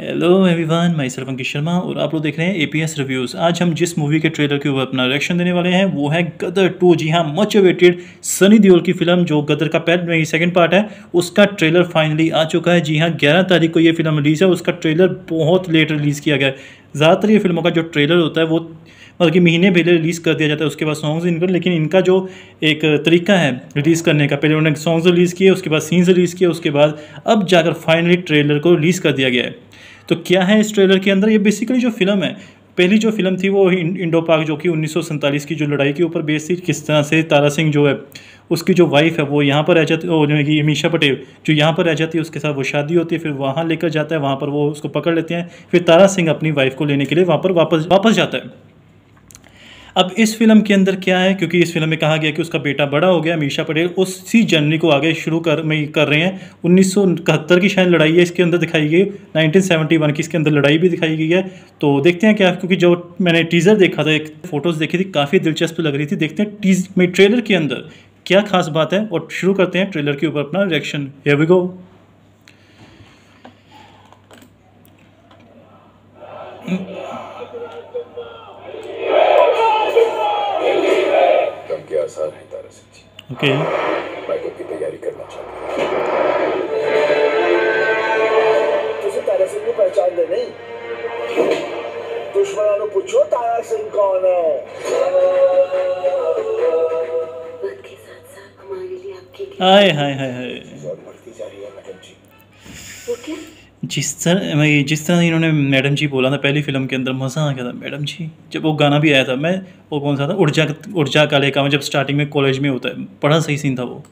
Hello everyone, my self Ankit Sharma और आप लोग देख रहे हैं एपीएस रिव्यूज़। आज हम जिस मूवी के ट्रेलर के ऊपर अपना रिएक्शन देने वाले हैं वो है गदर 2। जी हाँ, मच अवेटेड सनी देओल की फिल्म जो गदर का सेकंड पार्ट है, उसका ट्रेलर फाइनली आ चुका है। जी हाँ, 11 तारीख को ये फिल्म रिलीज़ है। उसका ट्रेलर बहुत लेट रिलीज़ किया गया है। ज़्यादातर ये फिल्मों का जो ट्रेलर होता है वो मतलब कि महीने पहले रिलीज़ कर दिया जाता है, उसके बाद सॉन्ग्स इनकर। लेकिन इनका जो एक तरीका है रिलीज़ करने का, पहले उन्होंने सॉन्ग्स रिलीज़ किए, उसके बाद सीन्स रिलीज़ किए, उसके बाद अब जाकर फाइनली ट्रेलर को रिलीज़ कर दिया गया है। तो क्या है इस ट्रेलर के अंदर? ये बेसिकली जो फिल्म है, पहली जो फिल्म थी वो इंडो पाक जो कि 1947 की जो लड़ाई के ऊपर बेस थी। किस तरह से तारा सिंह जो है उसकी जो वाइफ है वो यहाँ पर रह जाती है, कि अमीषा पटेल जो यहाँ पर रह जाती है, उसके साथ वो शादी होती है, फिर वहाँ लेकर जाता है, वहाँ पर वो उसको पकड़ लेते हैं, फिर तारा सिंह अपनी वाइफ को लेने के लिए वहाँ पर वापस जाता है। अब इस फिल्म के अंदर क्या है, क्योंकि इस फिल्म में कहा गया कि उसका बेटा बड़ा हो गया, अमीषा पटेल उसी जर्नी को आगे शुरू कर रहे हैं। 1971 की शायद लड़ाई है इसके अंदर दिखाई गई, 1971 की इसके अंदर लड़ाई भी दिखाई गई है। तो देखते हैं क्या, क्योंकि जो मैंने टीज़र देखा था, एक फ़ोटोज़ देखी थी, काफ़ी दिलचस्प लग रही थी। देखते हैं ट्रेलर के अंदर क्या खास बात है और शुरू करते हैं ट्रेलर के ऊपर अपना रिएक्शन। Here we go. आसान है तारा सिंह जी। ओके, मैं खुद की तैयारी करना चाहता हूँ। तुझे तारा सिंह को पहचान दे नहीं? दुश्मनों ने पूछो तारा सिंह कौन है। वक्त के साथ साथ हमारे लिए आपकी हाय हाय हाय हाय, बढ़ती जा रही है मैडम जी। वो क्या? जिस तरह इन्होंने मैडम जी बोला था पहली फिल्म के अंदर, मज़ा आ गया था मैडम जी। जब वो गाना भी आया था, मैं वो कौन सा था, उड़ जा काले कामा, जब स्टार्टिंग में कॉलेज में होता है, बड़ा सही सीन था वो।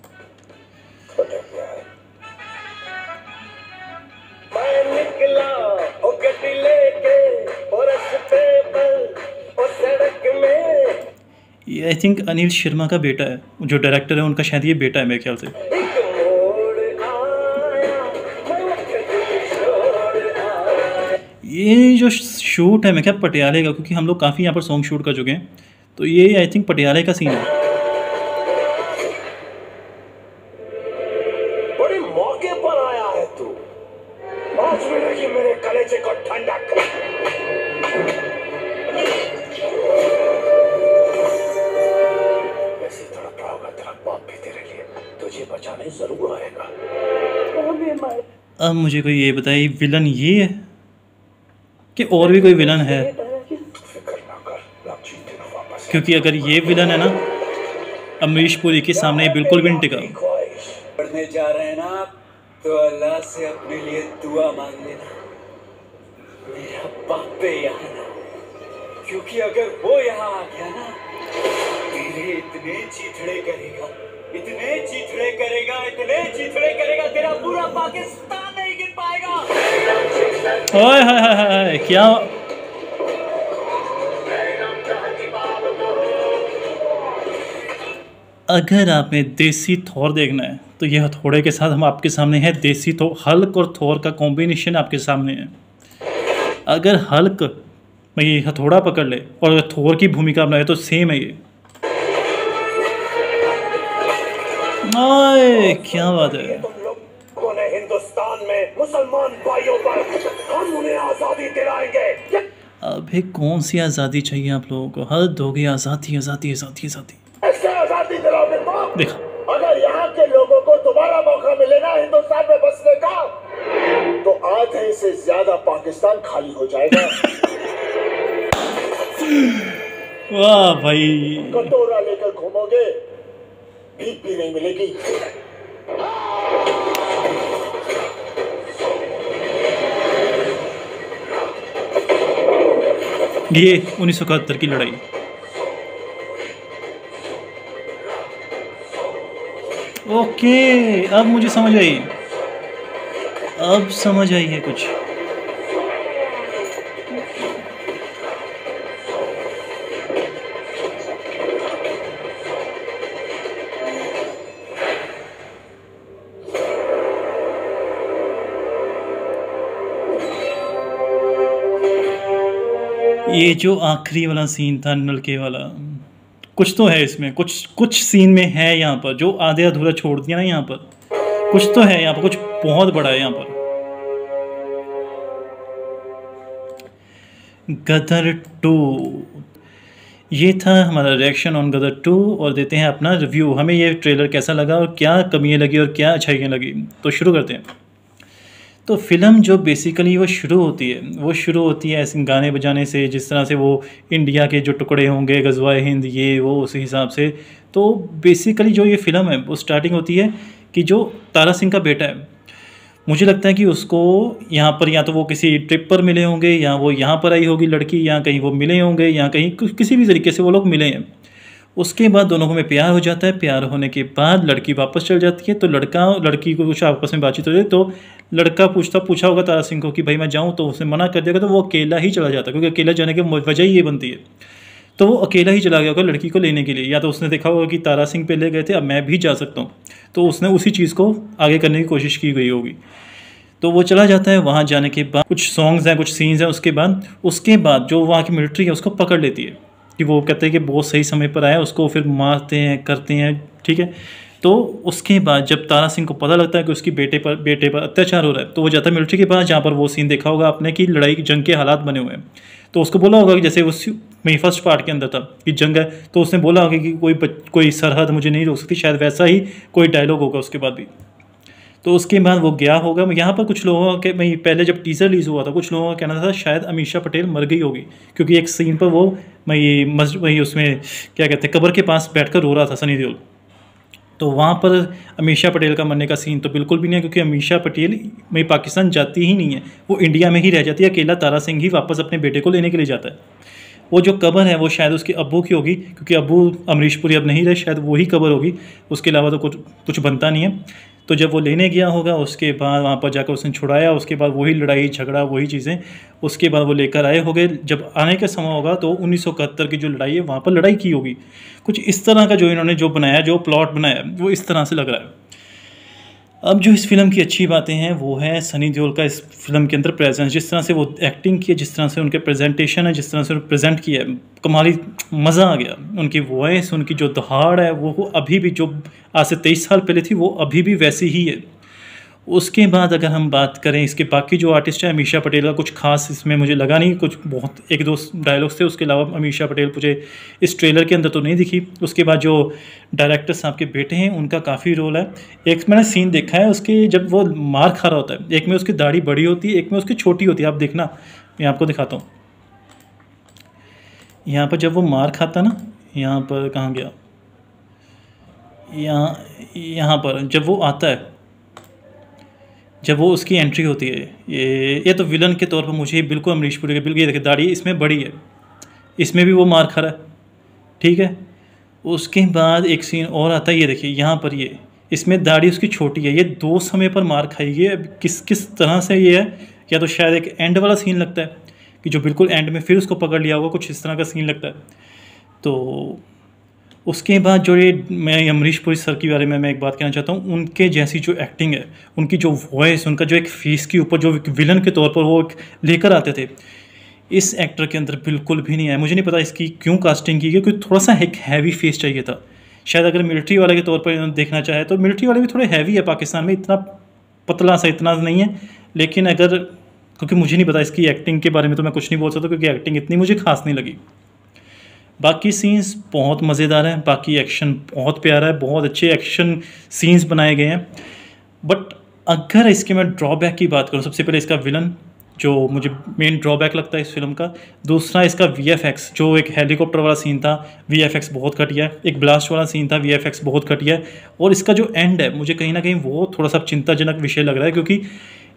ये आई थिंक अनिल शर्मा का बेटा है, जो डायरेक्टर है उनका, शायद ये बेटा है मेरे ख्याल से। ये जो शूट है मैं क्या पटियाले का, क्योंकि हम लोग काफ़ी यहाँ पर सॉन्ग शूट कर चुके हैं, तो ये आई थिंक पटियाले का सीन है। बड़े मौके पर आया है तू। आज मिलेगी मेरे कलेजे को ठंडक। ऐसे तड़प रहा होगा तेरा बाप भी तेरे लिए, तुझे बचाने जरूर आएगा। अब मुझे कोई ये बताइए, विलन ये है कि और भी कोई विलन है? क्योंकि अगर ये विलन है ना, अमरीश पुरी के सामने बिल्कुल भी नहीं टिका। पढ़ने जा रहे हैं ना, तो अल्लाह से अपने लिए दुआ मांग लेना, मेरा बापे यहाँ ना, क्योंकि अगर वो यहाँ आ गया ना, तेरे इतने चीथड़े करेगा, इतने चीथड़े करेगा, इतने चीथड़े करेगा, तेरा पूरा पाकिस्तान नहीं गिन पाएगा। ओए हाय हाय हाय, क्या अगर आपने देसी थोर देखना है तो ये हथौड़े के साथ हम आपके सामने हैं। देसी हल्क और थोर का कॉम्बिनेशन आपके सामने है। अगर हल्क में ये हथौड़ा पकड़ ले और थोर की भूमिका बनाए तो सेम है ये। आए, क्या बात है। हिंदुस्तान में मुसलमान भाइयों पर हम उन्हें आजादी दिलाएंगे। अभी कौन सी आज़ादी चाहिए आप लोगों को? हद हो गई, आज़ादी आज़ादी आज़ादी आज़ादी। ऐसे आजादी दिलाओगे तो देखा, अगर यहाँ के लोगों को दोबारा मौका मिले ना हिंदुस्तान में बसने का, तो आधे से ज्यादा पाकिस्तान खाली हो जाएगा। वाह भाई, कटोरा लेकर घूमोगे, भीख भी नहीं मिलेगी। ये 1971 की लड़ाई। ओके, अब मुझे समझ आई, अब समझ आई है कुछ। ये जो आखिरी वाला सीन था नलके वाला, कुछ तो है इसमें, कुछ सीन में है यहाँ पर जो आधे अधूरा छोड़ दिया ना। यहाँ पर कुछ तो है, यहाँ पर कुछ बहुत बड़ा है यहाँ पर। गदर 2। ये था हमारा रिएक्शन ऑन गदर 2 और देते हैं अपना रिव्यू। हमें ये ट्रेलर कैसा लगा और क्या कमियां लगी और क्या अच्छाइयाँ लगी, तो शुरू करते हैं। तो फिल्म जो बेसिकली वो शुरू होती है ऐसे गाने बजाने से, जिस तरह से वो इंडिया के जो टुकड़े होंगे, गज़वाए हिंद, ये वो उसी हिसाब से। तो बेसिकली जो ये फिल्म है वो स्टार्टिंग होती है कि जो तारा सिंह का बेटा है, मुझे लगता है कि उसको यहाँ पर या तो वो किसी ट्रिप पर मिले होंगे, या वो यहाँ पर आई होगी लड़की, या कहीं वो मिले होंगे, या कहीं किसी भी तरीके से वो लोग मिले हैं। उसके बाद दोनों को में प्यार हो जाता है। प्यार होने के बाद लड़की वापस चल जाती है, तो लड़का और लड़की को कुछ आपस में बातचीत हो रही है, तो लड़का पूछा होगा तारा सिंह को कि भाई मैं जाऊँ, तो उसने मना कर देगा, तो वो अकेला ही चला जाता है, क्योंकि अकेला जाने की वजह ही ये बनती है। तो वो अकेला ही चला गया होगा लड़की को लेने के लिए, या तो उसने देखा होगा कि तारा सिंह पहले गए थे, अब मैं भी जा सकता हूँ, तो उसने उसी चीज़ को आगे करने की कोशिश की गई होगी। तो वो चला जाता है। वहाँ जाने के बाद कुछ सॉन्ग्स हैं, कुछ सीन्स हैं। उसके बाद जो वहाँ की मिलिट्री है उसको पकड़ लेती है, कि वो कहते हैं कि बहुत सही समय पर आया, उसको फिर मारते हैं, करते हैं, ठीक है। तो उसके बाद जब तारा सिंह को पता लगता है कि उसकी बेटे पर अत्याचार हो रहा है, तो वो जाता है मिलिट्री के पास, जहाँ पर वो सीन देखा होगा आपने कि लड़ाई जंग के हालात बने हुए हैं। तो उसको बोला होगा कि जैसे उस में फर्स्ट पार्ट के अंदर था कि जंग है, तो उसने बोला होगा कि कोई सरहद मुझे नहीं रोक सकती, शायद वैसा ही कोई डायलॉग होगा उसके बाद भी। तो उसके बाद वो गया होगा। यहाँ पर कुछ लोगों के मैं पहले जब टीज़र रिलीज़ हुआ था, कुछ लोगों का कहना था शायद अमीषा पटेल मर गई होगी, क्योंकि एक सीन पर वो वही उसमें क्या कहते हैं कब्र के पास बैठकर रो रहा था सनी देओल। तो वहाँ पर अमीषा पटेल का मरने का सीन तो बिल्कुल भी नहीं है, क्योंकि अमीषा पटेल पाकिस्तान जाती ही नहीं है, वो इंडिया में ही रह जाती है। अकेला तारा सिंह ही वापस अपने बेटे को लेने के लिए जाता है। वो जो कब्र है वो शायद उसके अब्बू की होगी, क्योंकि अब्बू अमरीश पुरी अब नहीं रहे, शायद वही कब्र होगी, उसके अलावा तो कुछ बनता नहीं है। तो जब वो लेने गया होगा, उसके बाद वहाँ पर जाकर उसने छुड़ाया, उसके बाद वही लड़ाई झगड़ा वही चीज़ें, उसके बाद वो लेकर आए होंगे। जब आने का समय होगा तो 1971 की जो लड़ाई है वहाँ पर लड़ाई की होगी। कुछ इस तरह का जो इन्होंने जो बनाया, जो प्लॉट बनाया, वो इस तरह से लग रहा है। अब जो इस फिल्म की अच्छी बातें हैं वो है सनी देओल का इस फिल्म के अंदर प्रेजेंस, जिस तरह से वो एक्टिंग की है, जिस तरह से उनके प्रेजेंटेशन है, जिस तरह से प्रेजेंट किया है, कमाली मज़ा आ गया। उनकी वॉइस, उनकी जो दहाड़ है वो अभी भी, जो आज से 23 साल पहले थी, वो अभी भी वैसी ही है। उसके बाद अगर हम बात करें इसके बाकी जो आर्टिस्ट है, अमीषा पटेल का कुछ खास इसमें मुझे लगा नहीं, कुछ बहुत एक दो डायलॉग्स थे, उसके अलावा अमीषा पटेल मुझे इस ट्रेलर के अंदर तो नहीं दिखी। उसके बाद जो डायरेक्टर साहब के बेटे हैं उनका काफ़ी रोल है। एक मैंने सीन देखा है उसके, जब वो मार खा रहा होता है, एक में उसकी दाढ़ी बड़ी होती है, एक में उसकी छोटी होती है। आप देखना, मैं आपको दिखाता हूँ। यहाँ पर जब वो मार खाता ना, यहाँ पर कहाँ गया, यहाँ पर जब वो आता है, जब वो उसकी एंट्री होती है, ये तो विलन के तौर पर मुझे बिल्कुल अमरीश पुरी के बिल्कुल, ये देखिए दाढ़ी इसमें बड़ी है, इसमें भी वो मार खा रहा है, ठीक है। उसके बाद एक सीन और आता है, ये देखिए यहाँ पर, ये इसमें दाढ़ी उसकी छोटी है, ये दो समय पर मार खाई है। किस तरह से ये है, या तो शायद एक एंड वाला सीन लगता है कि जो बिल्कुल एंड में फिर उसको पकड़ लिया होगा, कुछ इस तरह का सीन लगता है। तो उसके बाद जो ये मैं अमरीश पुरी सर के बारे में मैं एक बात कहना चाहता हूँ, उनके जैसी जो एक्टिंग है, उनकी जो वॉइस, उनका जो एक फेस के ऊपर जो विलन के तौर पर वो लेकर आते थे, इस एक्टर के अंदर बिल्कुल भी नहीं है। मुझे नहीं पता इसकी क्यों कास्टिंग की गई, क्योंकि थोड़ा सा एक हैवी फेस चाहिए था। शायद अगर मिलिट्री वाले के तौर पर इन्होंने देखना चाहे तो मिलिट्री वाले भी थोड़े हैवी है, पाकिस्तान में इतना पतला सा इतना नहीं है। लेकिन अगर, क्योंकि मुझे नहीं पता इसकी एक्टिंग के बारे में, तो मैं कुछ नहीं बोल सकता, क्योंकि एक्टिंग इतनी मुझे खास नहीं लगी। बाकी सीन्स बहुत मज़ेदार हैं, बाकी एक्शन बहुत प्यारा है, बहुत अच्छे एक्शन सीन्स बनाए गए हैं। बट अगर इसके मैं ड्रॉबैक की बात करूँ, सबसे पहले इसका विलन जो मुझे मेन ड्रॉबैक लगता है इस फिल्म का। दूसरा इसका VFX, जो एक हेलीकॉप्टर वाला सीन था, VFX बहुत घटिया है। एक ब्लास्ट वाला सीन था, VFX बहुत घटिया है। और इसका जो एंड है, मुझे कहीं ना कहीं वो थोड़ा सा चिंताजनक विषय लग रहा है, क्योंकि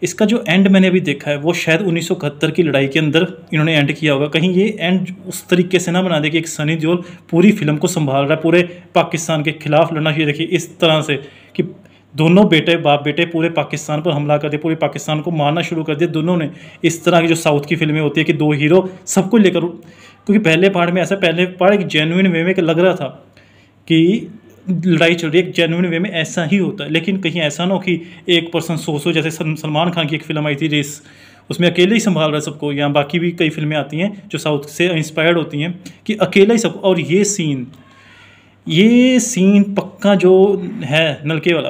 इसका जो एंड मैंने अभी देखा है वो शायद 1971 की लड़ाई के अंदर इन्होंने एंड किया होगा। कहीं ये एंड उस तरीके से ना बना दे कि एक सनी देओल पूरी फिल्म को संभाल रहा है, पूरे पाकिस्तान के खिलाफ लड़ना चाहिए। देखिए इस तरह से कि दोनों बाप बेटे पूरे पाकिस्तान पर हमला कर दिया, पूरे पाकिस्तान को मारना शुरू कर दिया दोनों ने। इस तरह की जो साउथ की फिल्में होती है कि दो हीरो सबको लेकर, क्योंकि पहले पार्ट में ऐसा, पहले पार्ट एक जेन्युइन वे में लग रहा था कि लड़ाई चल रही है, एक जेन्युइन वे में ऐसा ही होता है। लेकिन कहीं ऐसा ना हो कि एक पर्सन सो जैसे सलमान खान की एक फिल्म आई थी रेस, उसमें अकेले ही संभाल रहा है सबको, या बाकी भी कई फिल्में आती हैं जो साउथ से इंस्पायर्ड होती हैं कि अकेला ही सब। और ये सीन पक्का जो है नलके वाला,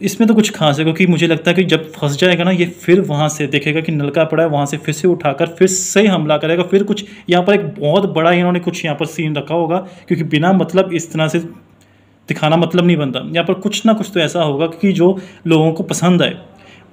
इसमें तो कुछ खास है, क्योंकि मुझे लगता है कि जब फंस जाएगा ना ये, फिर वहाँ से देखेगा कि नलका पड़ा है, वहाँ से फिर से उठाकर फिर से हमला करेगा। फिर कुछ यहाँ पर एक बहुत बड़ा इन्होंने कुछ यहाँ पर सीन रखा होगा, क्योंकि बिना मतलब इस तरह से दिखाना मतलब नहीं बनता। यहाँ पर कुछ ना कुछ तो ऐसा होगा कि जो लोगों को पसंद आए।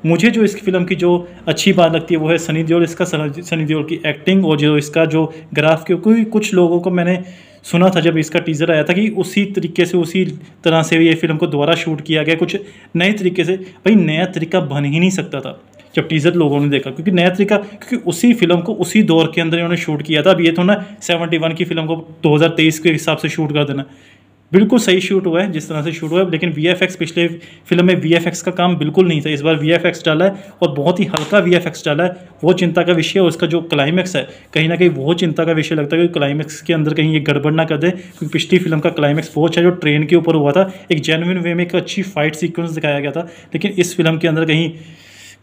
मुझे जो इस फिल्म की जो अच्छी बात लगती है वो है सनी देओल, इसका सनी देओल की एक्टिंग, और जो इसका जो ग्राफ के, क्योंकि कुछ लोगों को मैंने सुना था जब इसका टीज़र आया था कि उसी तरीके से उसी तरह से ये फिल्म को दोबारा शूट किया गया, कुछ नए तरीके से। भाई नया तरीका बन ही नहीं सकता था जब टीज़र लोगों ने देखा, क्योंकि नया तरीका, क्योंकि उसी फिल्म को उसी दौर के अंदर इन्होंने शूट किया था। अब ये तो ना 71 की फिल्म को 2023 के हिसाब से शूट कर देना, बिल्कुल सही शूट हुआ है जिस तरह से शूट हुआ है। लेकिन VFX, पिछले फिल्म में VFX का काम बिल्कुल नहीं था, इस बार VFX डाला है और बहुत ही हल्का VFX डाला है। वो चिंता का विषय है। उसका जो क्लाइमैक्स है कहीं ना कहीं वो चिंता का विषय लगता है कि क्लाइमैक्स के अंदर कहीं ये गड़बड़ ना कर दे, क्योंकि पिछली फिल्म का क्लाइमैक्स बहुत अच्छा जो ट्रेन के ऊपर हुआ था, एक जेन्युइन वे में एक अच्छी फाइट सीक्वेंस दिखाया गया था। लेकिन इस फिल्म के अंदर कहीं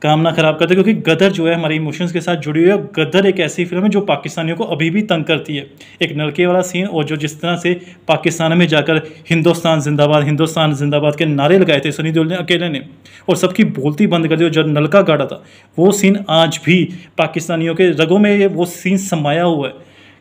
काम ना खराब करते, क्योंकि गदर जो है हमारे इमोशंस के साथ जुड़ी हुई है। गदर एक ऐसी फिल्म है जो पाकिस्तानियों को अभी भी तंग करती है। एक नलके वाला सीन, और जो जिस तरह से पाकिस्तान में जाकर हिंदुस्तान जिंदाबाद के नारे लगाए थे सनी देओल ने अकेले ने, और सबकी बोलती बंद कर दी, जब नलका गाड़ा था वो सीन आज भी पाकिस्तानियों के रगों में वो सीन समाया हुआ है।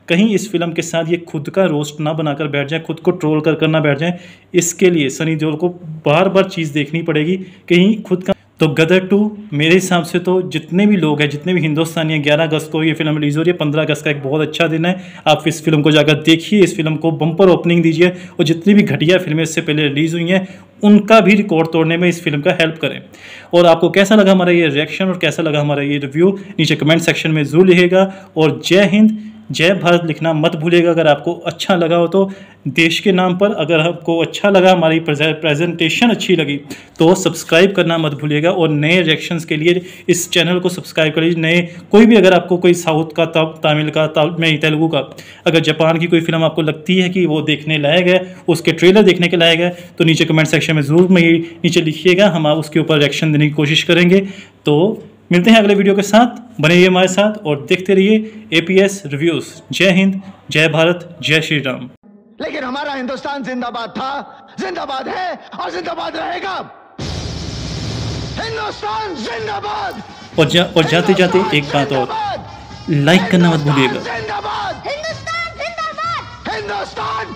कहीं इस फिल्म के साथ ये खुद का रोस्ट ना बनाकर बैठ जाए, खुद को ट्रोल कर ना बैठ जाए। इसके लिए सनी देओल को बार बार चीज़ देखनी पड़ेगी, कहीं खुद का। तो गदर 2 मेरे हिसाब से तो जितने भी लोग हैं, जितने भी हिंदुस्तानी हैं, 11 अगस्त को ये फिल्म रिलीज़ हो रही है। 15 अगस्त का एक बहुत अच्छा दिन है, आप इस फिल्म को जाकर देखिए, इस फिल्म को बम्पर ओपनिंग दीजिए, और जितनी भी घटिया फिल्में इससे पहले रिलीज़ हुई हैं उनका भी रिकॉर्ड तोड़ने में इस फिल्म का हेल्प करें। और आपको कैसा लगा हमारा ये रिएक्शन और कैसा लगा हमारा ये रिव्यू, नीचे कमेंट सेक्शन में ज़रूर लिखिएगा। और जय हिंद जय भारत लिखना मत भूलिएगा अगर आपको अच्छा लगा हो तो। देश के नाम पर अगर आपको अच्छा लगा, हमारी प्रेजेंटेशन अच्छी लगी तो सब्सक्राइब करना मत भूलिएगा। और नए रिएक्शंस के लिए इस चैनल को सब्सक्राइब कर लीजिए। नए कोई भी, अगर आपको कोई साउथ का, तमिल का, तेलुगु का, अगर जापान की कोई फिल्म आपको लगती है कि वो देखने लायक है, उसके ट्रेलर देखने के लायक है, तो नीचे कमेंट सेक्शन में ज़रूर नीचे लिखिएगा, हम उसके ऊपर रिएक्शन देने की कोशिश करेंगे। तो मिलते हैं अगले वीडियो के साथ, बने रहिए हमारे साथ और देखते रहिए APS रिव्यूज़। जय हिंद, जय भारत, जय श्री राम। लेकिन हमारा हिंदुस्तान जिंदाबाद था, जिंदाबाद है और जिंदाबाद रहेगा। हिंदुस्तान जिंदाबाद। और जाते जाते एक बात और, लाइक करना मत भूलिएगा। जिंदाबाद, हिंदुस्तान जिंदाबाद, हिंदुस्तान